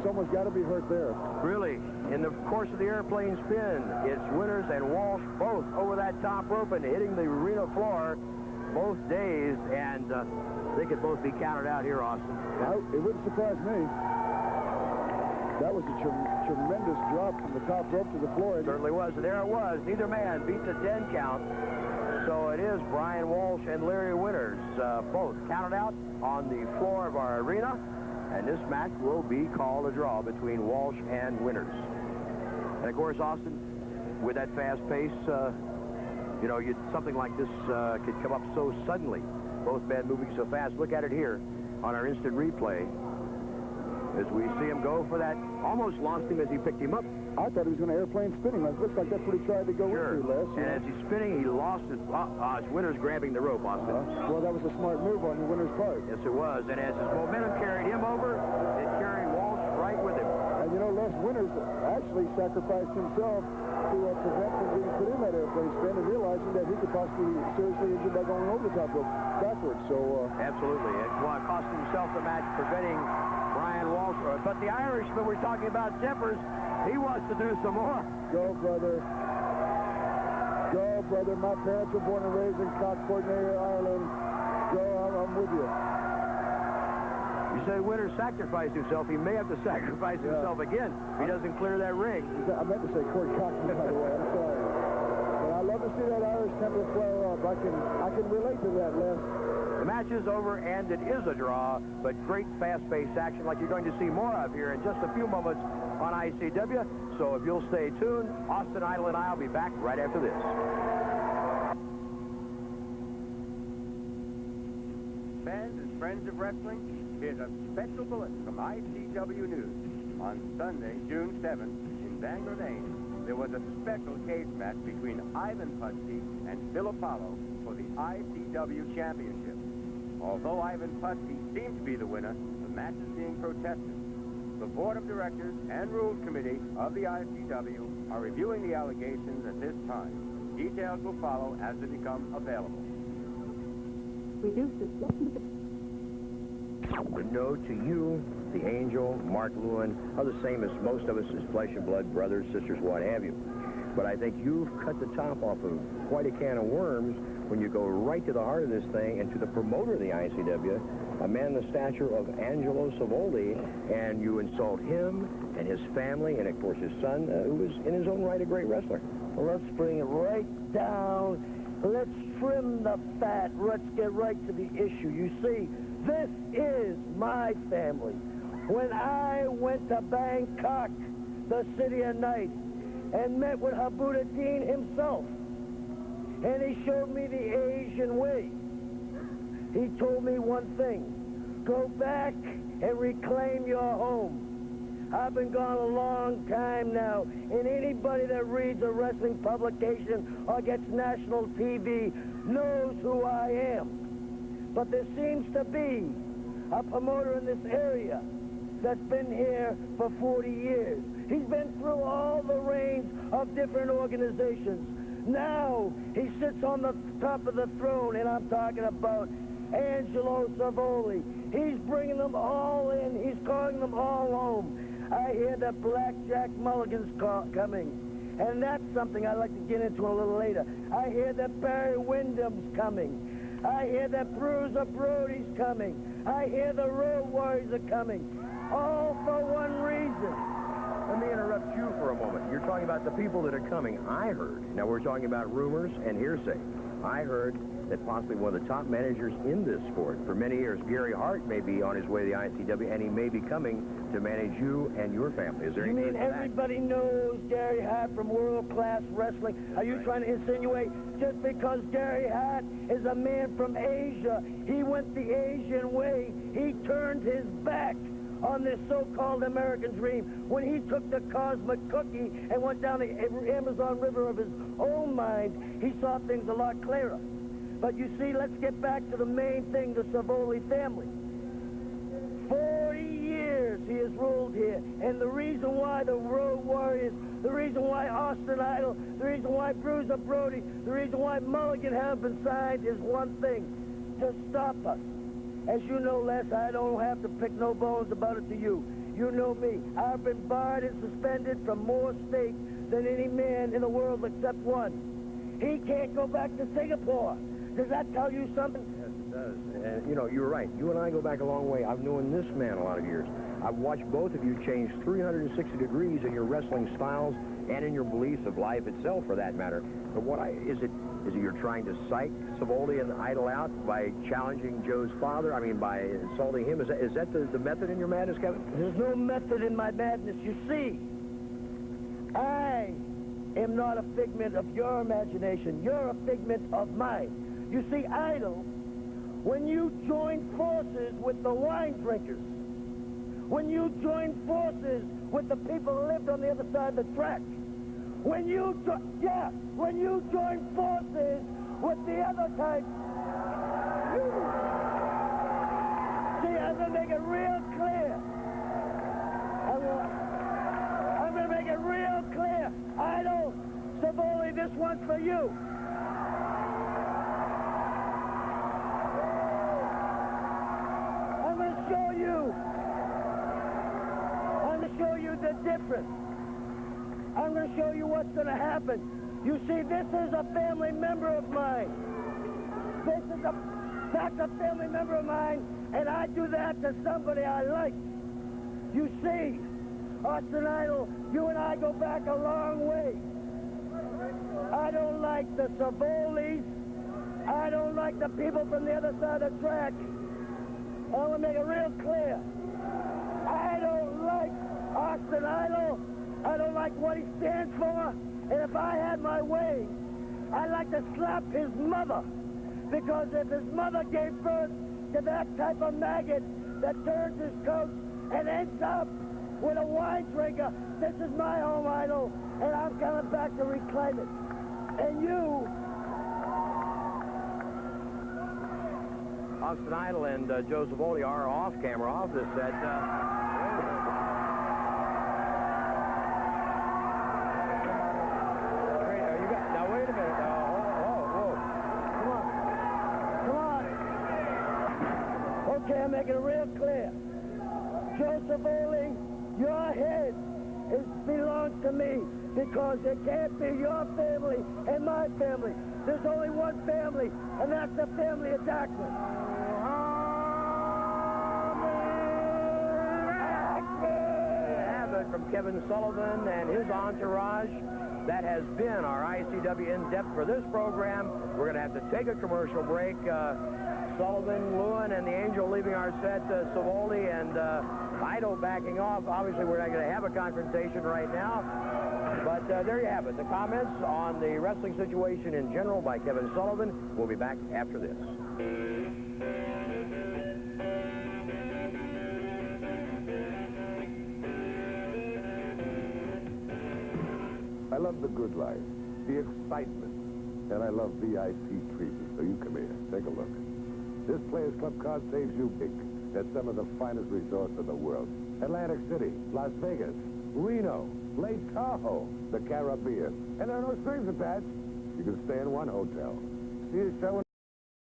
someone's got to be hurt there. Really, in the course of the airplane spin, it's Winters and Walsh both over that top rope and hitting the arena floor both days, and they could both be counted out here, Austin. It wouldn't surprise me. That was a tremendous drop from the top rope to the floor. It certainly was, and there it was. Neither man beats a 10 count. So it is Brian Walsh and Larry Winters, both counted out on the floor of our arena. And this match will be called a draw between Walsh and Winters. And, of course, Austin, with that fast pace, you know, something like this could come up so suddenly. Both men moving so fast. Look at it here on our instant replay as we see him go for that. Almost lost him as he picked him up. I thought he was going to airplane spinning. It looks like that's what he tried to go into, Les. And as he's spinning, he lost his Winters grabbing the rope, Austin. Well, that was a smart move on the Winters' part. Yes, it was. And as his momentum carried him over, it carried Walsh right with him. And, you know, Les Winters actually sacrificed himself to prevent from being put in that airplane spin and realizing that he could possibly be seriously injured by going over the top rope backwards. So, absolutely. It cost himself the match, preventing Brian Walsh. But the Irishman we're talking about, Jeffers, he wants to do some more. Go, brother. Go, brother. My parents were born and raised in Cockport, Ireland. Go, I'm with you. You say Winters sacrificed himself. He may have to sacrifice himself again if he doesn't clear that ring. I meant to say Court Cockney, by the way. I'm sorry. But I love to see that Irish temper flare up. I can relate to that, Les. The match is over, and it is a draw, but great fast-paced action like you're going to see more of here in just a few moments on ICW. So if you'll stay tuned, Austin Idol and I will be back right after this. Fans and friends of wrestling, here's a special bulletin from ICW News. On Sunday, June 7th, in Bangor, Maine, there was a special cage match between Ivan Putski and Phil Apollo for the ICW Championship. Although Ivan Putski seemed to be the winner, the match is being protested. The Board of Directors and Rules Committee of the ICW are reviewing the allegations at this time. Details will follow as they become available. The note to you, the Angel, Mark Lewin, are the same as most of us as flesh and blood, brothers, sisters, what have you. But I think you've cut the top off of quite a can of worms when you go right to the heart of this thing and to the promoter of the ICW, a man the stature of Angelo Savoldi, and you insult him and his family and, of course, his son, who is in his own right a great wrestler. Well, let's bring it right down. Let's trim the fat. Let's get right to the issue. You see, this is my family. When I went to Bangkok, the city of night, and met with Habuda Dean himself, and he showed me the Asian way. He told me one thing: go back and reclaim your home. I've been gone a long time now, and anybody that reads a wrestling publication or gets national TV knows who I am. But there seems to be a promoter in this area that's been here for 40 years. He's been through all the reigns of different organizations. Now he sits on the top of the throne, and I'm talking about Angelo Savoli. He's bringing them all in. He's calling them all home. I hear that Blackjack Mulligan's coming, and that's something I'd like to get into a little later. I hear that Barry Windham's coming. I hear that Bruiser Brody's coming. I hear the Road Warriors are coming. All for one reason. Let me interrupt you for a moment. You're talking about the people that are coming. I heard. Now, we're talking about rumors and hearsay. I heard that possibly one of the top managers in this sport for many years, Gary Hart, may be on his way to the ICW, and he may be coming to manage you and your family. Is there any You mean everybody knows Gary Hart from World Class Wrestling? Are you trying to insinuate just because Gary Hart is a man from Asia, he went the Asian way, he turned his back on this so-called American dream when he took the cosmic cookie and went down the Amazon River of his own mind? He saw things a lot clearer. But you see, let's get back to the main thing, the Savoli family. 40 years he has ruled here, and the reason why the Road Warriors, the reason why Austin Idol, the reason why Bruiser Brody, the reason why Mulligan haven't been signed is one thing: to stop us. As you know, Les, I don't have to pick no bones about it to you. You know me. I've been barred and suspended from more states than any man in the world except one. He can't go back to Singapore. Does that tell you something? Yes, it does. And, you know, you're right. You and I go back a long way. I've known this man a lot of years. I've watched both of you change 360 degrees in your wrestling styles and in your beliefs of life itself, for that matter. But is it you're trying to psych Savoldi and Idol out by challenging Joe's father? I mean, by insulting him? Is that the method in your madness, Kevin? There's no method in my madness. You see, I am not a figment of your imagination. You're a figment of mine. You see, Idol, when you join forces with the wine drinkers, when you join forces with the people who lived on the other side of the track, when you join forces with the other type, see, I'm going to make it real clear. I'm going to make it real clear. Idol, Savoldi, this one's for you. I'm going to show you the difference. I'm going to show you what's going to happen. You see, this is a family member of mine. That's a family member of mine, and I do that to somebody I like. You see, Austin Idol, you and I go back a long way. I don't like the Savoldis. I don't like the people from the other side of the track. I want to make it real clear. I don't like Austin Idol. I don't like what he stands for. And if I had my way, I'd like to slap his mother. Because if his mother gave birth to that type of maggot that turns his coat and ends up with a wine drinker, this is my home, Idol, and I'm coming back to reclaim it. And you... Austin Idol and Joe Savoldi are off camera, off this set. Now, wait a minute. Whoa. Come on. Okay, I'm making it real clear. Joe Savoldi, your head belongs to me because it can't be your family and my family. There's only one family, and that's the family of darkness. From Kevin Sullivan and his entourage. That has been our ICW In-Depth for this program. We're going to have to take a commercial break. Sullivan, Lewin, and the Angel leaving our set. Savoldi and Idol backing off. Obviously, we're not going to have a confrontation right now. But there you have it. The comments on the wrestling situation in general by Kevin Sullivan. We'll be back after this. I love the good life, the excitement, and I love VIP treatment. So you come here, take a look. This Players Club card saves you big at some of the finest resorts in the world. Atlantic City, Las Vegas, Reno, Lake Tahoe, the Caribbean. And there are no strings attached. You can stay in one hotel. See a show